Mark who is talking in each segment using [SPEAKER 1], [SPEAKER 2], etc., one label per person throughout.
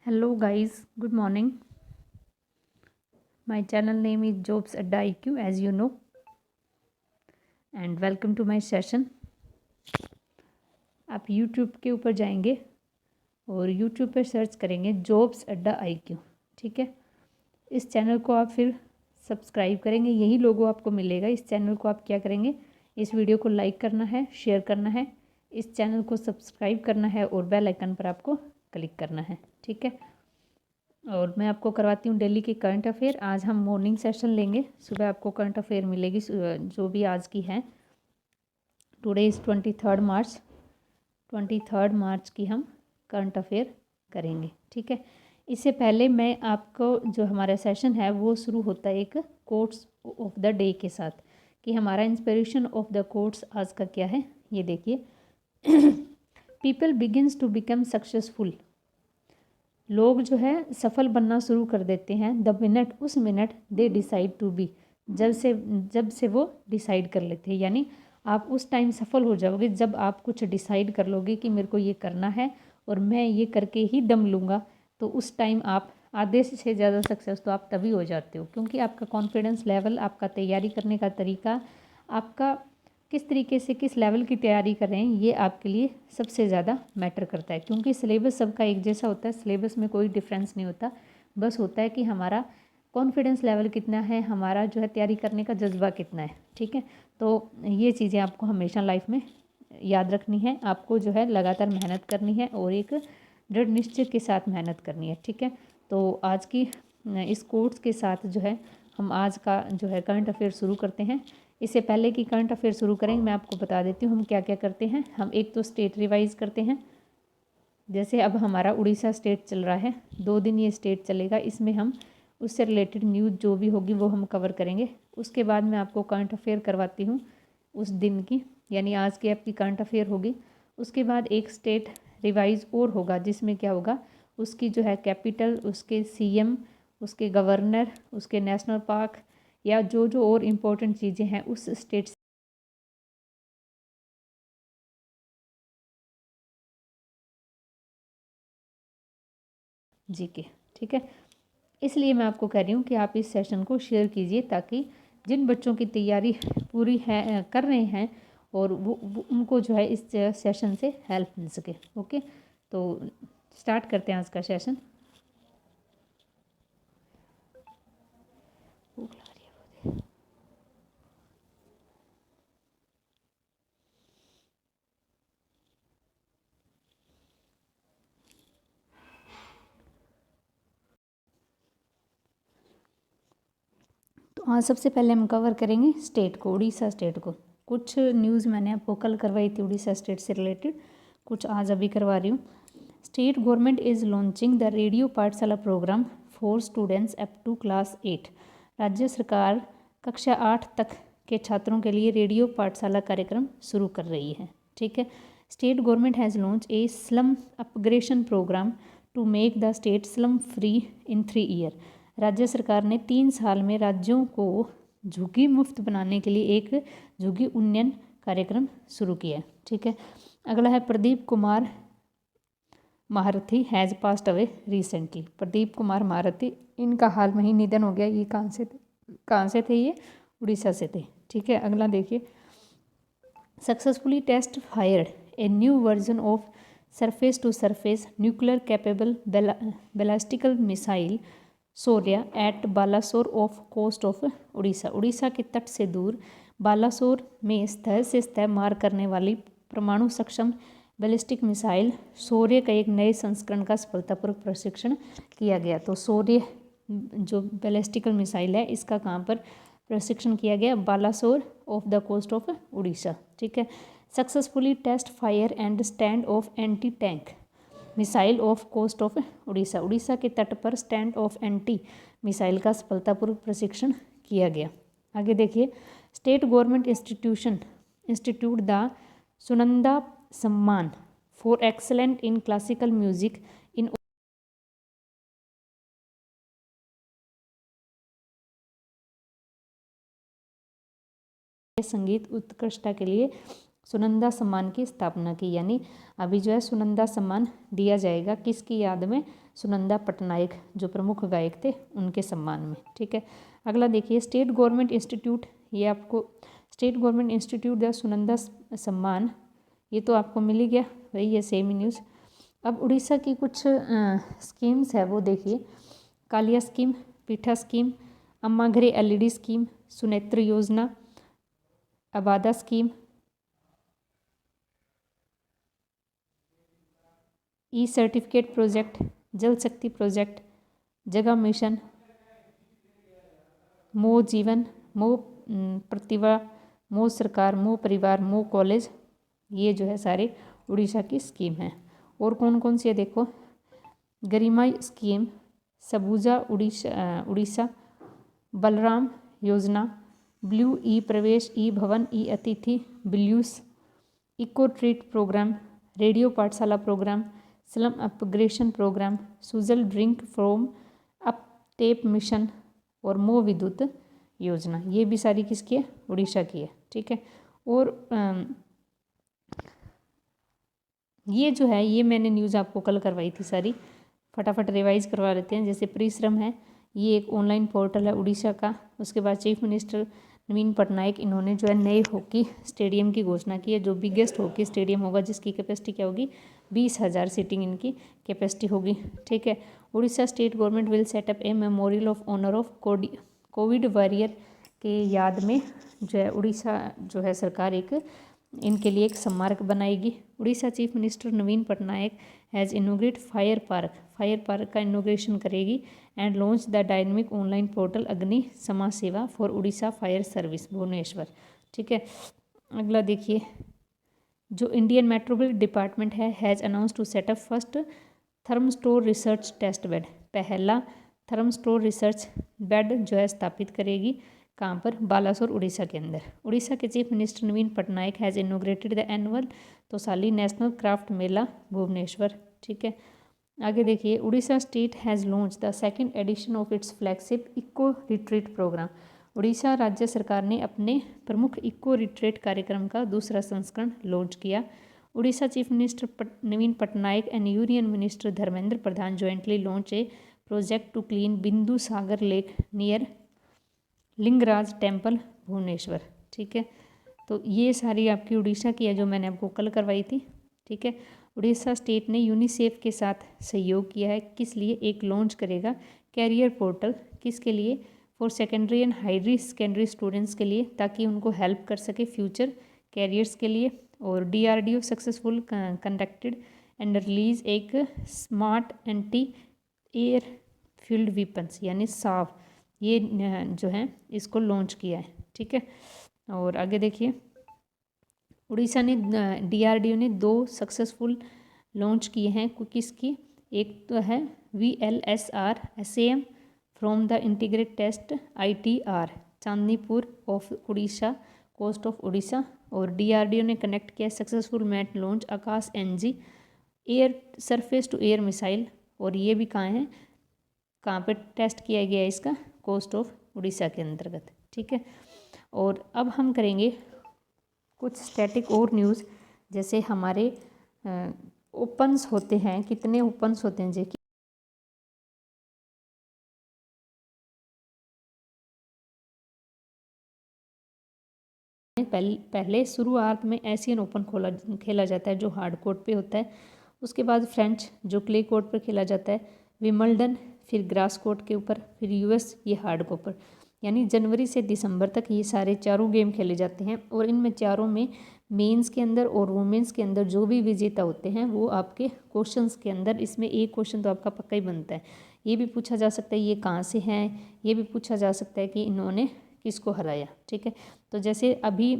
[SPEAKER 1] Hello guys, good morning. My channel name is Jobs Adda IQ as you know, and welcome to my session. आप YouTube के ऊपर जाएंगे और YouTube पर search करेंगे jobs अड्डा IQ। ठीक है, इस चैनल को आप फिर सब्सक्राइब करेंगे, यही लोगो आपको मिलेगा। इस चैनल को आप क्या करेंगे, इस वीडियो को लाइक करना है, शेयर करना है, इस चैनल को सब्सक्राइब करना है और बेल आइकन पर आपको क्लिक करना है। ठीक है, और मैं आपको करवाती हूँ डेली के करंट अफेयर। आज हम मॉर्निंग सेशन लेंगे, सुबह आपको करंट अफेयर मिलेगी जो भी आज की है। टुडे इज़ 23 मार्च की हम करंट अफेयर करेंगे। ठीक है, इससे पहले मैं आपको जो हमारा सेशन है वो शुरू होता है एक कोट्स ऑफ द डे के साथ, कि हमारा इंस्पिरेशन ऑफ द कोट्स आज का क्या है। ये देखिए, people begins to become successful. लोग जो है सफल बनना शुरू कर देते हैं द मिनट, उस minute they decide to be, जब से वो डिसाइड कर लेते हैं। यानी आप उस टाइम सफल हो जाओगे जब आप कुछ डिसाइड कर लोगे कि मेरे को ये करना है और मैं ये करके ही दम लूँगा। तो उस टाइम आप आधे से ज़्यादा सक्सेस तो आप तभी हो जाते हो, क्योंकि आपका कॉन्फिडेंस लेवल, आपका तैयारी करने का तरीका, आपका किस तरीके से किस लेवल की तैयारी कर रहे हैं, ये आपके लिए सबसे ज़्यादा मैटर करता है। क्योंकि सिलेबस सबका एक जैसा होता है, सिलेबस में कोई डिफरेंस नहीं होता। बस होता है कि हमारा कॉन्फिडेंस लेवल कितना है, हमारा जो है तैयारी करने का जज्बा कितना है। ठीक है, तो ये चीज़ें आपको हमेशा लाइफ में याद रखनी है। आपको जो है लगातार मेहनत करनी है और एक दृढ़ निश्चय के साथ मेहनत करनी है। ठीक है, तो आज की इस कोर्स के साथ जो है हम आज का जो है करंट अफेयर शुरू करते हैं। इससे पहले कि करंट अफेयर शुरू करें, मैं आपको बता देती हूँ हम क्या क्या करते हैं। हम एक तो स्टेट रिवाइज करते हैं। जैसे अब हमारा उड़ीसा स्टेट चल रहा है, 2 दिन ये स्टेट चलेगा, इसमें हम उससे रिलेटेड न्यूज़ जो भी होगी वो हम कवर करेंगे। उसके बाद मैं आपको करंट अफेयर करवाती हूँ उस दिन की, यानी आज की आपकी करंट अफेयर होगी। उसके बाद एक स्टेट रिवाइज और होगा, जिसमें क्या होगा, उसकी जो है कैपिटल, उसके CM, उसके गवर्नर, उसके नेशनल पार्क, या जो जो और इम्पोर्टेंट चीज़ें हैं उस स्टेट जी के। ठीक है, इसलिए मैं आपको कह रही हूँ कि आप इस सेशन को शेयर कीजिए, ताकि जिन बच्चों की तैयारी पूरी है कर रहे हैं और वो उनको जो है इस सेशन से हेल्प मिल सके। ओके, तो स्टार्ट करते हैं आज का सेशन। तो आज सबसे पहले हम कवर करेंगे स्टेट को, उड़ीसा स्टेट को। कुछ न्यूज़ मैंने आपको कल करवाई थी उड़ीसा स्टेट से रिलेटेड, कुछ आज अभी करवा रही हूँ। State government is launching the radio Pathshala programme for students up to class 8। राज्य सरकार कक्षा 8 तक के छात्रों के लिए रेडियो पाठशाला कार्यक्रम शुरू कर रही है। ठीक है, state government has launch a slum upgradation programme to make the state slum free in 3 year. राज्य सरकार ने 3 साल में राज्यों को झुग्गी मुक्त बनाने के लिए एक झुग्गी उन्नयन कार्यक्रम शुरू किया। ठीक है, अगला है प्रदीप कुमार महारथी has passed away recently. Pradeep Kumar महारथी, इनका हाल में ही निधन हो गया। ये कहाँ से थे, ये उड़ीसा से थे। ठीक है, अगला देखिए, successfully test fired a new version of surface to surface nuclear capable ballistical missile Shaurya at Balasore off coast of Orissa. Orissa के तट से दूर बालासोर में सतह से सतह मार करने वाली परमाणु सक्षम बैलिस्टिक मिसाइल शौर्य का एक नए संस्करण का सफलतापूर्वक प्रशिक्षण किया गया। तो शौर्य जो बैलिस्टिकल मिसाइल है, इसका कहाँ पर प्रशिक्षण किया गया, Balasore off the coast of Orissa. ठीक है, successfully test fire and stand off anti tank missile off coast of Orissa. Orissa के तट पर स्टैंड ऑफ एंटी मिसाइल का सफलतापूर्वक प्रशिक्षण किया गया। आगे देखिए, state government institute the Sunanda Samman for excellent in classical music in संगीत उत्कृष्टता के लिए सुनंदा सम्मान की स्थापना की। यानी अभी जो है सुनंदा सम्मान दिया जाएगा किसकी याद में, सुनंदा पटनायक जो प्रमुख गायक थे उनके सम्मान में। ठीक है, अगला देखिए स्टेट गवर्नमेंट इंस्टीट्यूट, ये आपको state government institute the Sunanda सम्मान, ये तो आपको मिल ही गया, वही है सेम न्यूज़। अब उड़ीसा की कुछ स्कीम्स है वो देखिए, कालिया स्कीम, पीठा स्कीम, अम्मा घरे एलईडी स्कीम, सुनेत्र योजना, आबादा स्कीम, ई सर्टिफिकेट प्रोजेक्ट, जल शक्ति प्रोजेक्ट, जगह मिशन, मोह जीवन, मोह प्रतिभा, मोह सरकार, मोह परिवार, मोह कॉलेज, ये जो है सारे उड़ीसा की स्कीम हैं। और कौन कौन सी है देखो, Garima scheme, Sabuja Odisha, Balaram Yojana, blue e Pravesh, e Bhavan, e Atithi, blues, eco treat programme, radio Pathshala programme, slum upgradation programme, Sujal drink from up tap mission और मो विद्युत योजना, ये भी सारी किसकी है, उड़ीसा की है। ठीक है, और ये जो है ये मैंने न्यूज़ आपको कल करवाई थी सारी, फटाफट रिवाइज करवा लेते हैं। जैसे परिश्रम है, ये एक ऑनलाइन पोर्टल है उड़ीसा का। उसके बाद चीफ मिनिस्टर नवीन पटनायक, इन्होंने जो है नए हॉकी स्टेडियम की घोषणा की है, जो बिगेस्ट हॉकी स्टेडियम होगा, जिसकी कैपेसिटी क्या होगी, 20,000 सीटिंग इनकी कैपेसिटी होगी। ठीक है, Orissa state government will set up a memorial of honour of Covid warrior के याद में जो है उड़ीसा जो है सरकार एक इनके लिए एक स्मारक बनाएगी। Odisha chief minister Naveen Patnaik has inaugurate fire park का इनोग्रेशन करेगी and launch the dynamic online portal Agni Samaj Seva for Odisha fire service Bhubaneswar. ठीक है, अगला देखिए, जो इंडियन मेट्रोपॉलिटन डिपार्टमेंट है has announce to set up first thunderstorm research test bed, पहला थर्मस्टोर रिसर्च बेड जो है स्थापित करेगी, कहाँ पर, बालासोर उड़ीसा के अंदर। उड़ीसा के chief minister Naveen Patnaik has inaugurated the annual Tosali national craft Mela Bhubaneswar. ठीक है, आगे देखिए, Odisha state has launch the second edition of its flagship eco retreat programme, Odisha राज्य सरकार ने अपने प्रमुख इको रिट्रीट कार्यक्रम का दूसरा संस्करण लॉन्च किया। Odisha chief minister Naveen Patnaik and union minister Dharmendra Pradhan jointly launch a project to clean Bindu Sagar lake near Lingaraj temple Bhubaneswar. ठीक है, तो ये सारी आपकी उड़ीसा की है जो मैंने आपको कल करवाई थी। ठीक है, उड़ीसा स्टेट ने यूनिसेफ के साथ सहयोग किया है, किस लिए, एक लॉन्च करेगा कैरियर पोर्टल, किसके लिए, for secondary and high secondary students के लिए, ताकि उनको हेल्प कर सके फ्यूचर कैरियर्स के लिए। और DRDO successful conducted and release एक smart anti air field weapons यानी साव, ये जो है इसको लॉन्च किया है। ठीक है, और आगे देखिए, उड़ीसा ने DRDO ने 2 सक्सेसफुल लॉन्च किए हैं, किसकी, एक तो है VLSR SAM from the integrate test ITR Chandnipur off Odisha coast of Odisha, और DRDO ने कनेक्ट किया successful mat launch Akash NG air surface to air missile, और ये भी कहाँ पे टेस्ट किया गया है इसका, कोस्ट ऑफ उड़ीसा के अंतर्गत। ठीक है, और अब हम करेंगे कुछ स्टैटिक और न्यूज़, जैसे हमारे ओपन्स होते हैं, कितने ओपन्स होते हैं जी, पहले शुरुआत में एशियन ओपन खेला जाता है जो हार्ड कोर्ट पे होता है, उसके बाद फ्रेंच जो क्ले कोर्ट पर खेला जाता है, विमल्डन फिर ग्रास कोर्ट के ऊपर, फिर US ये हार्ड कोर्ट पर। यानी जनवरी से दिसंबर तक ये सारे चारों गेम खेले जाते हैं, और इनमें चारों में मेंस के अंदर और वुमेंस के अंदर जो भी विजेता होते हैं वो आपके क्वेश्चंस के अंदर, इसमें एक क्वेश्चन तो आपका पक्का ही बनता है, ये भी पूछा जा सकता है ये कहाँ से हैं, ये भी पूछा जा सकता है कि इन्होंने किसको हराया। ठीक है, तो जैसे अभी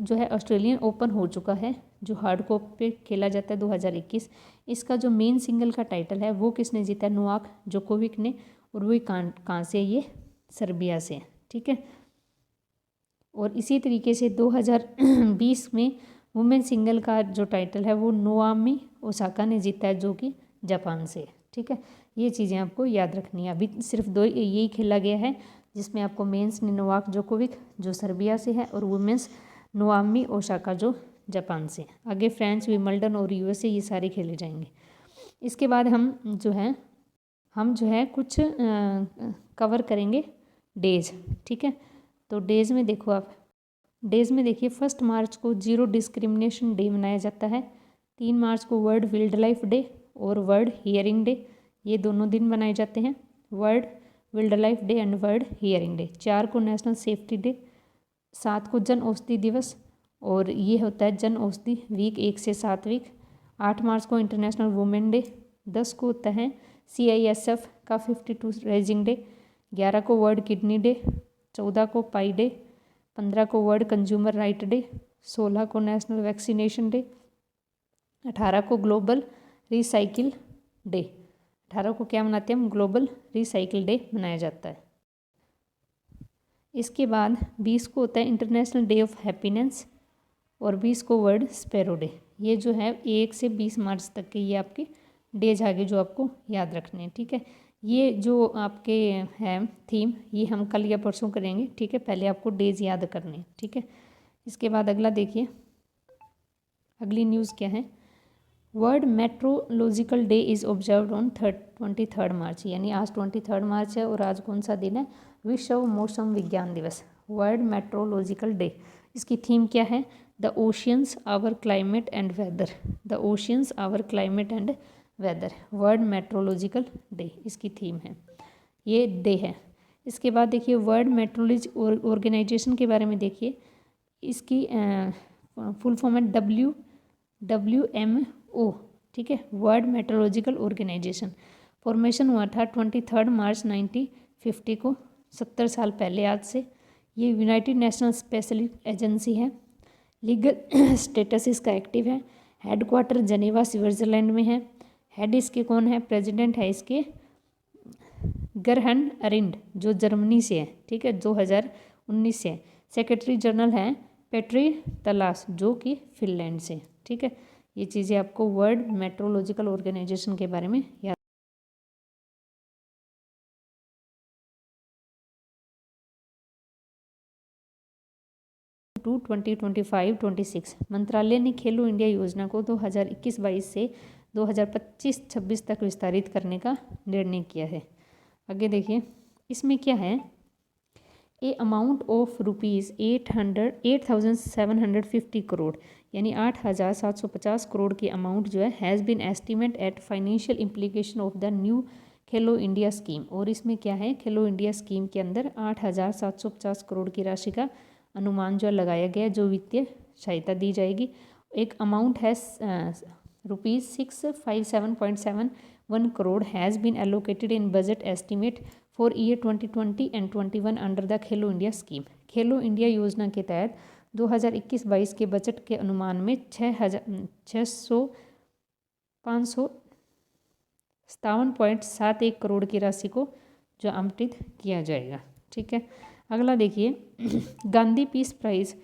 [SPEAKER 1] जो है ऑस्ट्रेलियन ओपन हो चुका है जो हार्ड कोर्ट पे खेला जाता है 2021, इसका जो मेन सिंगल का टाइटल है वो किसने जीता है, नोवाक जोकोविक ने, और वही कहाँ से, ये सर्बिया से। ठीक है, और इसी तरीके से 2020 में वुमेन सिंगल का जो टाइटल है वो नोआमी ओसाका ने जीता है जो कि जापान से। ठीक है, ये चीज़ें आपको याद रखनी है। अभी सिर्फ 2 यही खेला गया है, जिसमें आपको मेंस ने नोवाक जोकोविक जो सर्बिया से है, और वुमेंस नोआमी ओसाका जो जापान से। आगे फ्रेंच, विंबलडन और यूएसए ये सारे खेले जाएंगे। इसके बाद हम जो है कुछ कवर करेंगे डेज, ठीक है। तो डेज में देखो आप, डेज में देखिए 1 मार्च को जीरो डिस्क्रिमिनेशन डे मनाया जाता है। 3 मार्च को वर्ल्ड वाइल्ड लाइफ डे और वर्ल्ड हियरिंग डे, ये दोनों दिन मनाए जाते हैं, world wild life day and world hearing day. 4 को नेशनल सेफ्टी डे, 7 को जन औषधि दिवस और ये होता है जन औषधि वीक 1 से 7 वीक। 8 मार्च को इंटरनेशनल वुमेन डे। 10 को होता है CISF का 52 रेजिंग डे। 11 को वर्ल्ड किडनी डे। 14 को पाई डे। 15 को वर्ल्ड कंज्यूमर राइट डे। 16 को नेशनल वैक्सीनेशन डे। 18 को ग्लोबल रिसाइकिल डे। 18 को क्या मनाते हैं हम, ग्लोबल रिसाइकिल डे मनाया जाता है। इसके बाद 20 को होता है इंटरनेशनल डे ऑफ हैप्पीनेस और 20 को वर्ल्ड स्पैरो डे। ये जो है 1 से 20 मार्च तक के ये आपके डेज आगे जो आपको याद रखने हैं, ठीक है। ये जो आपके हैं थीम, ये हम कल या परसों करेंगे, ठीक है। पहले आपको डेज याद करने हैं, ठीक है। इसके बाद अगला देखिए, अगली न्यूज़ क्या है। World meteorological day is observed on 23 March, यानी आज 23 मार्च है और आज कौन सा दिन है, विश्व मौसम विज्ञान दिवस, वर्ल्ड मेट्रोलॉजिकल डे। इसकी थीम क्या है, the oceans our climate and weather, the oceans our climate and weather, world meteorological day इसकी थीम है, ये डे है। इसके बाद देखिए वर्ल्ड मेट्रोलॉजी ऑर्गेनाइजेशन के बारे में देखिए, इसकी फुल फॉर्म है WMO, ठीक है, वर्ल्ड मेट्रोलॉजिकल ऑर्गेनाइजेशन। फॉर्मेशन हुआ था 23 मार्च 1950 को, 70 साल पहले आज से। ये यूनाइटेड नेशनल स्पेशल एजेंसी है। लीगल स्टेटस इसका एक्टिव है। हेडक्वार्टर जनेवा स्विट्जरलैंड में है। हेड इसके कौन है, प्रेसिडेंट है इसके गरहन अरिंड जो जर्मनी से है, ठीक है, 2019 से। सेक्रेटरी जनरल हैं पेट्री तलास जो कि फिनलैंड से, ठीक है। ये चीज़ें आपको वर्ल्ड मेट्रोलॉजिकल ऑर्गेनाइजेशन के बारे में याद 2025-26 मंत्रालय ने खेलो इंडिया योजना को 2021-22 से 2025-26 तक विस्तारित करने का निर्णय किया है। आगे देखिए, इसमें क्या है, ए अमाउंट ऑफ ₹8,750 करोड़ यानी 8,750 करोड़ की अमाउंट जो है has been estimate at financial implication of the new Khelo India scheme. और इसमें क्या है, खेलो इंडिया स्कीम के अंदर 8,750 करोड़ की राशि का अनुमान जो लगाया गया, जो वित्तीय सहायता दी जाएगी। एक अमाउंट है ₹657.71 crore has been allocated in budget estimate for year 2020 and 21 under the Khelo India scheme. Khelo India योजना के तहत 2021-22 के बजट के अनुमान में 557.71 करोड़ की राशि को जो आवंटित किया जाएगा, ठीक है। अगला देखिए, Gandhi peace prize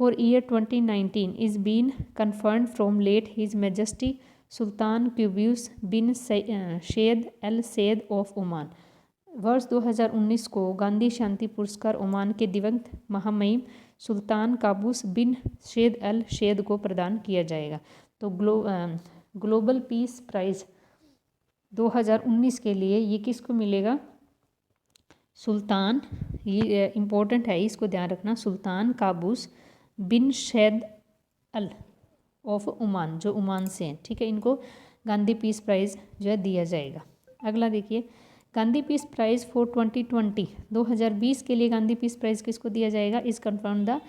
[SPEAKER 1] for year 2019 is been confirmed from late his majesty sultan Qaboos bin Said al Said of Oman. वर्ष 2019 को गांधी शांति पुरस्कार ओमान के दिवंगत महामहिम सुल्तान काबूस बिन सैद अल सैद को प्रदान किया जाएगा। तो ग्लोबल पीस प्राइज़ 2019 के लिए ये किसको मिलेगा, सुल्तान, ये इम्पोर्टेंट है, इसको ध्यान रखना, Sultan Qaboos bin Said al of Oman जो ओमान से हैं, ठीक है। इनको गांधी पीस प्राइज़ जो है दिया जाएगा। अगला देखिए, गांधी पीस प्राइज़ फॉर 2020 के लिए गांधी पीस प्राइज़ किसको दिया जाएगा, इस कन्फर्म द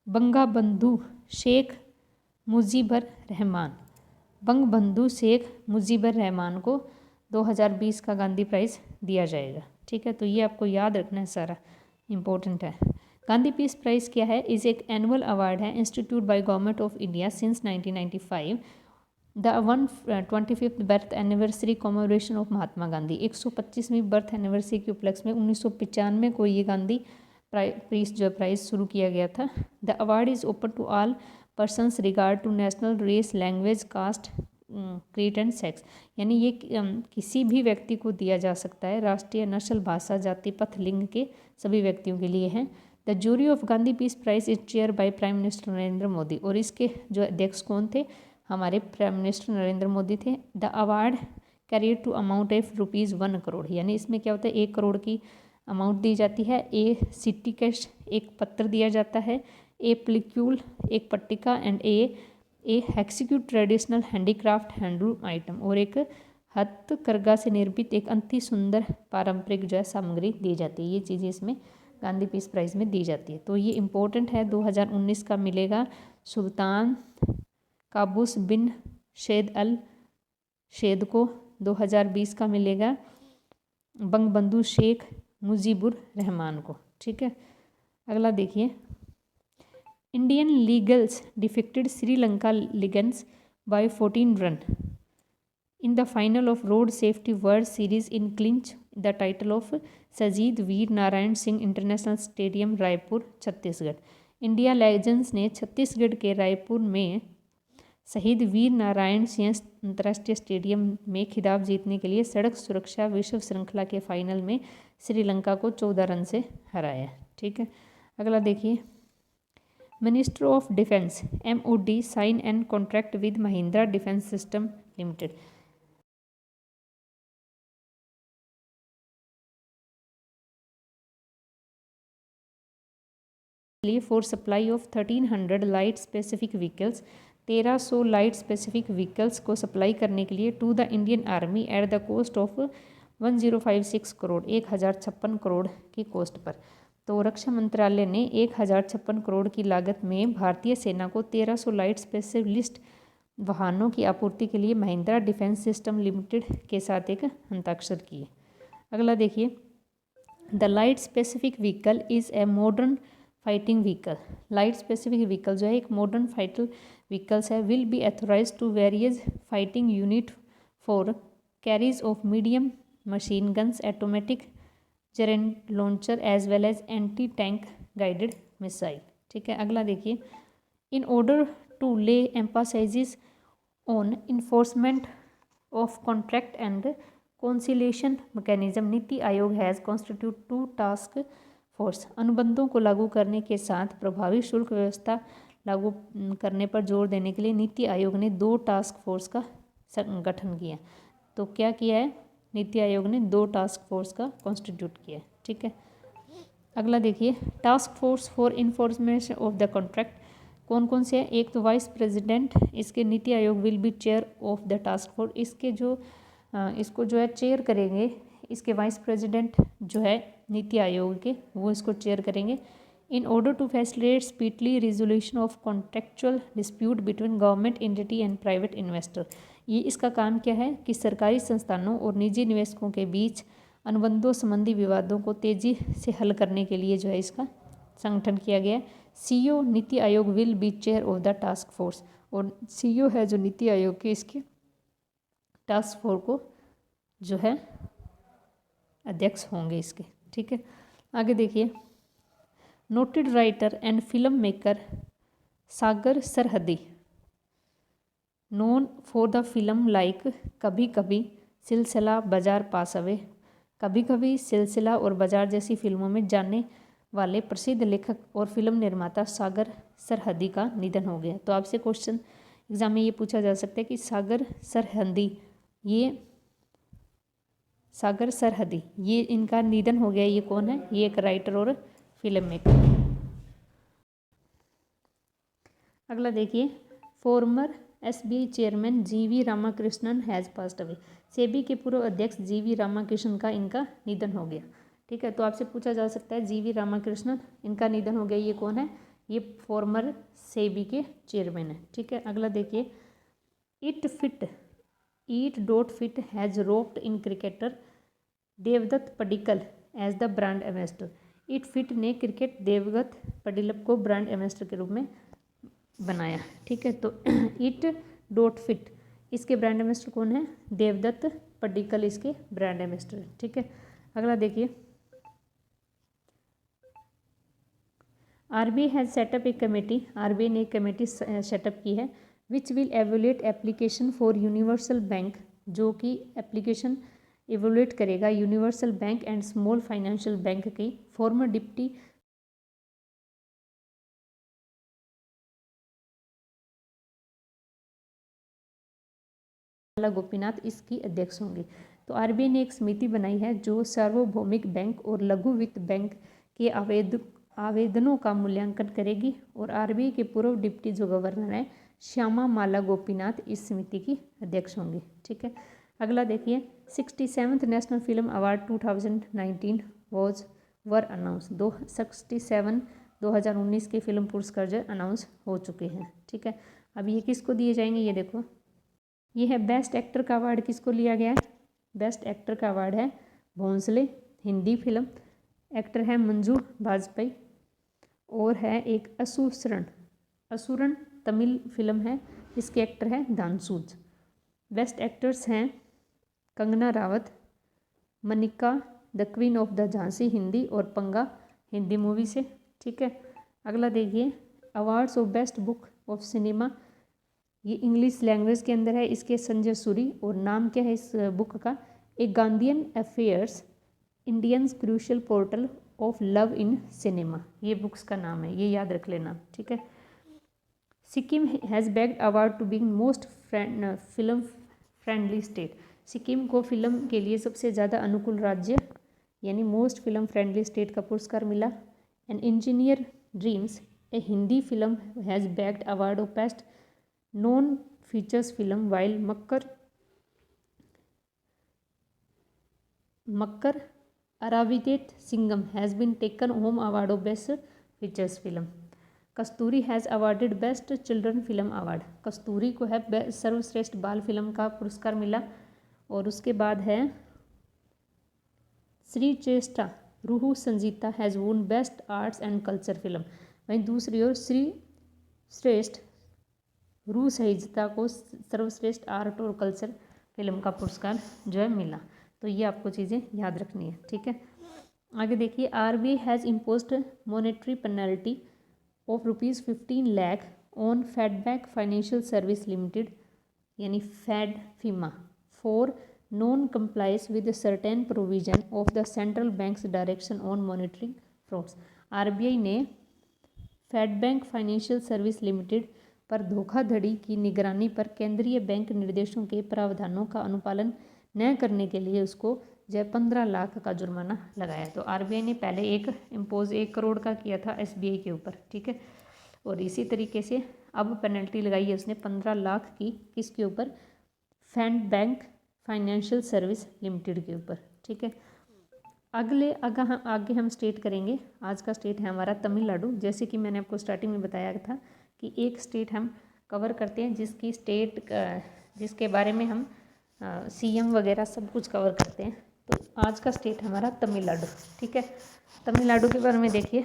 [SPEAKER 1] बंगबंधु शेख मुजीबर रहमान, बंगबंधु शेख मुजीबर रहमान को 2020 का गांधी प्राइज़ दिया जाएगा, ठीक है। तो ये आपको याद रखना है, सारा इम्पोर्टेंट है। गांधी पीस प्राइज़ क्या है, इस एक एनुअल अवार्ड है institute by government of India since 1995। The 125th birth anniversary commemoration of Mahatma Gandhi, 125वीं बर्थ एनिवर्सरी के उपलक्ष्य में 1995 को ये गांधी प्राइज़ शुरू किया गया था। The award is open to all persons regard to national, race, language, caste, creed and sex, यानी ये किसी भी व्यक्ति को दिया जा सकता है, राष्ट्रीय, नस्ल, भाषा, जाति, पथ, लिंग के सभी व्यक्तियों के लिए हैं। The jury of Gandhi peace prize is chair by prime minister Narendra Modi, और इसके जो अध्यक्ष कौन थे, हमारे प्राइम मिनिस्टर नरेंद्र मोदी थे। The award carrier to amount of ₹1 crore, यानी इसमें क्या होता है, 1 करोड़ की अमाउंट दी जाती है। ए सिटी कैश एक पत्र दिया जाता है, ए प्लिक्यूल एक पट्टिका, and A execute traditional handicraft handloom item, और एक हथकरघा से निर्मित एक अति सुंदर पारंपरिक जो है सामग्री दी जाती है। ये चीज़ें इसमें गांधी पीस प्राइज़ में दी जाती है। तो ये इम्पोर्टेंट है। 2019 का मिलेगा सुल्तान काबूस बिन शेद अल शेद को, 2020 का मिलेगा बंगबंधु शेख मुजीबुर रहमान को। ठीक है, अगला देखिए, इंडियन लीगल्स defeated Sri Lanka legends by 14 run in the final of Road Safety World Series in clinch the title of Shaheed Veer Narayan Singh international stadium Raipur Chhattisgarh. India legends ने छत्तीसगढ़ के रायपुर में शहीद वीर नारायण सिंह अंतर्राष्ट्रीय स्टेडियम में खिताब जीतने के लिए सड़क सुरक्षा विश्व श्रृंखला के फाइनल में श्रीलंका को 14 रन से हराया। ठीक है, अगला देखिए, minister of defence MOD sign and contract with Mahindra defence system limited. For supply of 1300 light specific vehicles, 1300 light specific vehicles को सप्लाई करने के लिए to the Indian army at the cost of 1056 crore, 1056 crore की कॉस्ट पर। तो रक्षा मंत्रालय ने 1056 करोड़ की लागत में भारतीय सेना को 1300 लाइट स्पेशलिस्ट वाहनों की आपूर्ति के लिए महिंद्रा डिफेंस सिस्टम लिमिटेड के साथ एक हस्ताक्षर किए। अगला देखिए, the light specific vehicle is a modern fighting vehicle. Light specific vehicle जो है एक मॉडर्न फाइटर व्हीकल्स है, will be authorise to various fighting unit for carriage of medium machine guns, automatic grenade launcher as well as anti tank guided missile. ठीक है, अगला देखिए, in order to lay emphasise on enforcement of contract and conciliation mechanism, NITI Aayog has constitute 2 task force. अनुबंधों को लागू करने के साथ प्रभावी शुल्क व्यवस्था लागू करने पर जोर देने के लिए नीति आयोग ने 2 टास्क फोर्स का गठन किया। तो क्या किया है, नीति आयोग ने 2 टास्क फोर्स का कॉन्स्टिट्यूट किया है। ठीक है, अगला देखिए, task force for enforcement of the contract कौन कौन से हैं। एक तो वाइस प्रेसिडेंट, इसके NITI Aayog will be chair of the task force, इसके जो इसको जो है चेयर करेंगे, इसके वाइस प्रेसिडेंट जो है नीति आयोग के, वो इसको चेयर करेंगे। In order to facilitate speedily resolution of contractual dispute between government entity and private investor, ये इसका काम क्या है कि सरकारी संस्थानों और निजी निवेशकों के बीच अनुबंधों संबंधी विवादों को तेजी से हल करने के लिए जो है इसका संगठन किया गया। CEO NITI Aayog will be chair of the task force, और CEO है जो नीति आयोग के, इसके टास्क फोर्स को जो है अध्यक्ष होंगे इसके। ठीक है, आगे देखिए, noted writer and film maker Sagar Sarhadi, known for the film like Kabhi Kabhie, सिलसिला, बाजार पास अवे, कभी कभी, सिलसिला और बाजार जैसी फिल्मों में जाने वाले प्रसिद्ध लेखक और फिल्म निर्माता सागर सरहदी का निधन हो गया। तो आपसे क्वेश्चन एग्जाम में ये पूछा जा सकता है कि सागर सरहदी, ये सागर सरहदी, ये इनका निधन हो गया, ये कौन है, ये एक राइटर और फिल्म मेकर। अगला देखिए, farmer SBI chairman GV Ramakrishnan has passed away, SEBI के पूर्व अध्यक्ष GV रामाकृष्णन का इनका निधन हो गया। ठीक है, तो आपसे पूछा जा सकता है GV रामाकृष्णन, इनका निधन हो गया, ये कौन है, ये फॉर्मर सेबी के चेयरमैन है। ठीक है, अगला देखिए, eat dot fit has roped in cricketer Devdutt Padikkal as the brand ambassador, eat fit ने क्रिकेट देवदत्त पडिक्कल को ब्रांड एम्बेसडर के रूप में बनाया। ठीक है, तो ईट डॉट फिट, इसके ब्रांड एम्बेसडर कौन है, देवदत्त पडिक्कल इसके ब्रांड एम्बेसडर है। ठीक है, अगला देखिए, RBI has set up a committee, RBI ने एक कमेटी सेटअप की है, which will evaluate application for universal bank, जो कि एप्लीकेशन एवोलेट करेगा universal bank and small financial bank की। फॉर्मर डिप्टी माला गोपीनाथ इसकी अध्यक्ष होंगी। तो आरबीआई ने एक समिति बनाई है जो सार्वभौमिक बैंक और लघु वित्त बैंक के आवेदनों का मूल्यांकन करेगी। और आरबीआई के पूर्व डिप्टी जो गवर्नर हैं श्यामा माला गोपीनाथ इस समिति की अध्यक्ष होंगी। ठीक है, अगला देखिए 67th नेशनल फिल्म अवार्ड 2019 वर अनाउंस। 2019 के फिल्म पुरस्कार जो अनाउंस हो चुके हैं। ठीक है, अब ये किसको दिए जाएंगे, ये देखो, ये है बेस्ट एक्टर का अवार्ड किसको लिया गया है। बेस्ट एक्टर का अवार्ड है भोंसले, हिंदी फिल्म, एक्टर है मंजू बाजपेयी, और है एक असुरन तमिल फिल्म है, इसके एक्टर है दानसूज। बेस्ट एक्टर्स हैं Kangana Rawat, Manika the queen of the Jhansi Hindi, और पंगा हिंदी मूवी से। ठीक है, अगला देखिए awards of best book of cinema, ये इंग्लिश लैंग्वेज के अंदर है, इसके संजय सूरी। और नाम क्या है इस बुक का, a Gandhian affairs Indians crucial portal of love in cinema, ये बुक्स का नाम है, ये याद रख लेना। ठीक है, Sikkim has bagged award to being most film friendly state, Sikkim को फिल्म के लिए सबसे ज़्यादा अनुकूल राज्य यानी मोस्ट फिल्म फ्रेंडली स्टेट का पुरस्कार मिला। And engineer dreams a Hindi film has bagged award of best non features film while Marakkar अरावितेत Simham has been taken home award of best features film. Kasturi has awarded best children film award, Kasturi को है सर्वश्रेष्ठ बाल film का पुरस्कार मिला। और उसके बाद है Shri Cheshta Ruhu Sanjita has won best arts and culture film. वहीं दूसरी ओर श्री श्रेष्ठ रूह सहिता को सर्वश्रेष्ठ आर्ट और कल्चर फिल्म का पुरस्कार जो है मिला। तो ये आपको चीज़ें याद रखनी है। ठीक है, आगे देखिए RBI has imposed monetary penalty of ₹15 lakh on Fedbank financial service limited यानी Fedfina for non compliance with certain provision of the central banks direction on monitoring frauds. RBI ने फेडबैंक फाइनेंशियल सर्विस लिमिटेड पर धोखाधड़ी की निगरानी पर केंद्रीय bank निर्देशों के प्रावधानों का अनुपालन न करने के लिए उसको जो 15 लाख का जुर्माना लगाया। तो आरबीआई ने पहले एक इम्पोज 1 करोड़ का किया था एसबीआई के ऊपर। ठीक है, और इसी तरीके से अब पेनल्टी लगाई है उसने 15 लाख की, किसके ऊपर, फेडबैंक फाइनेंशियल सर्विस लिमिटेड के ऊपर। ठीक है, आगे हम स्टेट करेंगे। आज का स्टेट है हमारा तमिलनाडु। जैसे कि मैंने आपको स्टार्टिंग में बताया था कि एक स्टेट हम कवर करते हैं जिसके बारे में हम सीएम वगैरह सब कुछ कवर करते हैं। तो आज का स्टेट हमारा तमिलनाडु। ठीक है, तमिलनाडु के बारे में देखिए,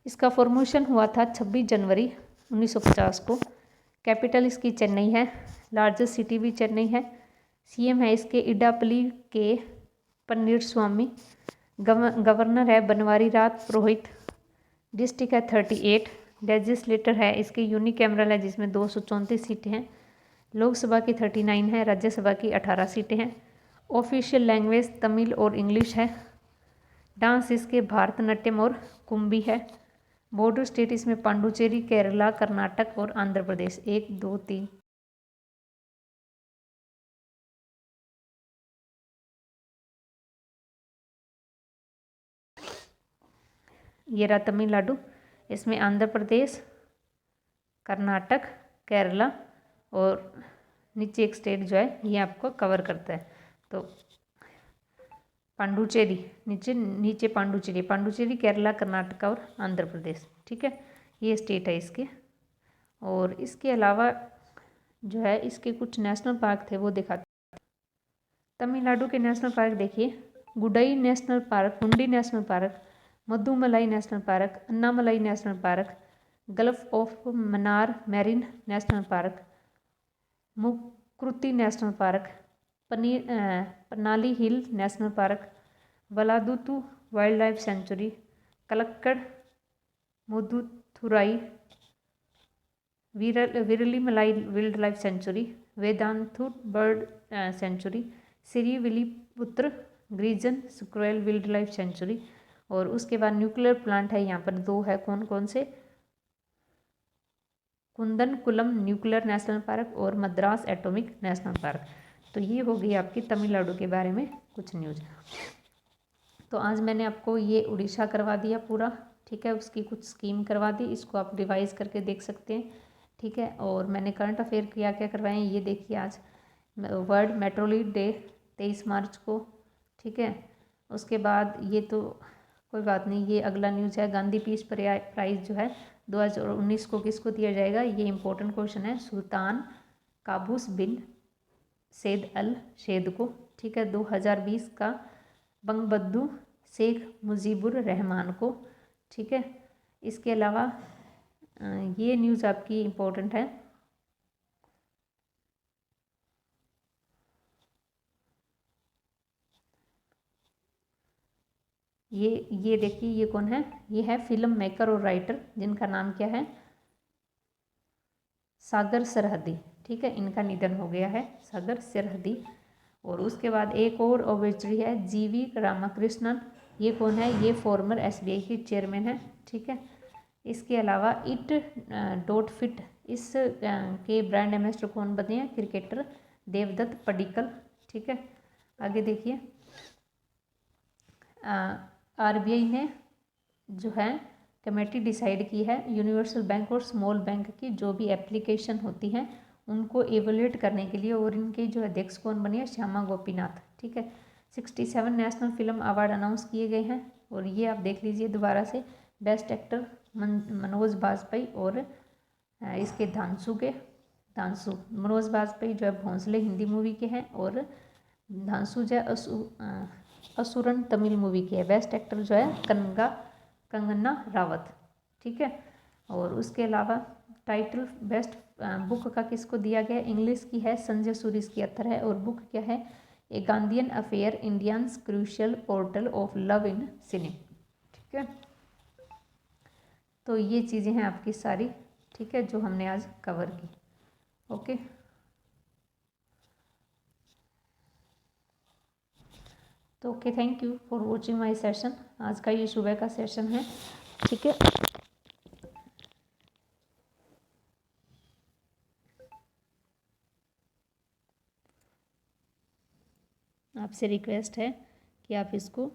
[SPEAKER 1] इसका फॉर्मेशन हुआ था 26 जनवरी 1950 को। कैपिटल इसकी चेन्नई है, लार्जेस्ट सिटी भी चेन्नई है। सीएम है इसके इडापल्ली के पन्नीरस्वामी, गवर्नर है बनवारी लाल पुरोहित, डिस्ट्रिक्ट है 38, लेजिस्लेटर है इसके यूनिकैमरल है जिसमें 234 सीटें हैं, लोकसभा की 39 है, राज्यसभा की 18 सीटें हैं। ऑफिशियल लैंग्वेज तमिल और इंग्लिश है। डांस इसके भारतनाट्यम और कुंभी है। बॉर्डर स्टेट इसमें पांडुचेरी, केरला, कर्नाटक और आंध्र प्रदेश 1 2 3। ये रहा तमिलनाडु, इसमें आंध्र प्रदेश, कर्नाटक, केरला और नीचे एक स्टेट जो है ये आपको कवर करता है। तो पांडुचेरी नीचे पांडुचेरी केरला, कर्नाटक और आंध्र प्रदेश। ठीक है, ये स्टेट है इसके। और इसके अलावा जो है इसके कुछ नेशनल पार्क थे वो दिखाते हैं। तमिलनाडु के नेशनल पार्क देखिए, Guindy national park, Hundi national park, Mudumalai national park, Anamalai national park, gulf of Mannar marine national park, Mukurthi national park, पनाली hill national park, Vallanadu wildlife sanctuary, Kalakkad Mundanthurai Viralimalai wildlife sanctuary, Vedanthangal bird sanctuary, Srivilliputhur grizzled squirrel wildlife sanctuary. और उसके बाद nuclear plant है यहाँ पर 2 है, कौन कौन से, कुंदनकुलम न्यूक्लियर नेशनल पार्क और मद्रास एटॉमिक नेशनल पार्क। तो ये हो गई आपकी तमिलनाडु के बारे में कुछ न्यूज़। तो आज मैंने आपको ये उड़ीसा करवा दिया पूरा, ठीक है, उसकी कुछ स्कीम करवा दी, इसको आप रिवाइज करके देख सकते हैं, ठीक है। और मैंने करंट अफेयर क्या क्या करवाए हैं ये देखिए। आज वर्ल्ड मेट्रोलिट डे 23 मार्च को, ठीक है। उसके बाद ये तो कोई बात नहीं, ये अगला न्यूज़ है। गांधी पीस प्राइज़ जो है 2019 को किसको दिया जाएगा, ये इंपॉर्टेंट क्वेश्चन है। सुल्तान काबूस बिन सैद अल सैद को, ठीक है। 2020 का बंगबंधु शेख मुजीबुर रहमान को, ठीक है। इसके अलावा ये न्यूज़ आपकी इम्पोर्टेंट है। ये देखिए, ये कौन है, ये है फिल्म मेकर और राइटर जिनका नाम क्या है, सागर सरहदी, ठीक है। इनका निधन हो गया है, सागर सरहदी। और उसके बाद एक और ओबेचरी है, जीवी रामाकृष्णन। ये कौन है, ये फॉर्मर एसबीआई के चेयरमैन है, ठीक है। इसके अलावा इट डॉट फिट, इस के ब्रांड एम्बेसडर कौन बने हैं, क्रिकेटर देवदत्त पडिक्कल, ठीक है। आगे देखिए, आरबीआई ने जो है कमेटी डिसाइड की है यूनिवर्सल बैंक और स्मॉल बैंक की जो भी एप्लीकेशन होती हैं उनको एवेल्यूएट करने के लिए, और इनके जो अध्यक्ष कौन बने हैं, श्यामा गोपीनाथ, ठीक है। 67 नेशनल फिल्म अवार्ड अनाउंस किए गए हैं, और ये आप देख लीजिए दोबारा से। बेस्ट एक्टर मनोज बाजपेयी, और इसके धांसू मनोज बाजपेयी जो है भोंसले हिंदी मूवी के हैं, और धांसू जो है असुरन तमिल मूवी की है। बेस्ट एक्टर जो है कंगना रावत, ठीक है। और उसके अलावा टाइटल बेस्ट बुक का किसको दिया गया, इंग्लिश की है संजय सूरिस की अथर है, और बुक क्या है, a Gandhian affair Indians crucial portal of love in cinema, ठीक है। तो ये चीज़ें हैं आपकी सारी, ठीक है, जो हमने आज कवर की। ओके, तो okay, thank you for watching my session. आज का ये सुबह का सेशन है, ठीक है। आपसे रिक्वेस्ट है कि आप इसको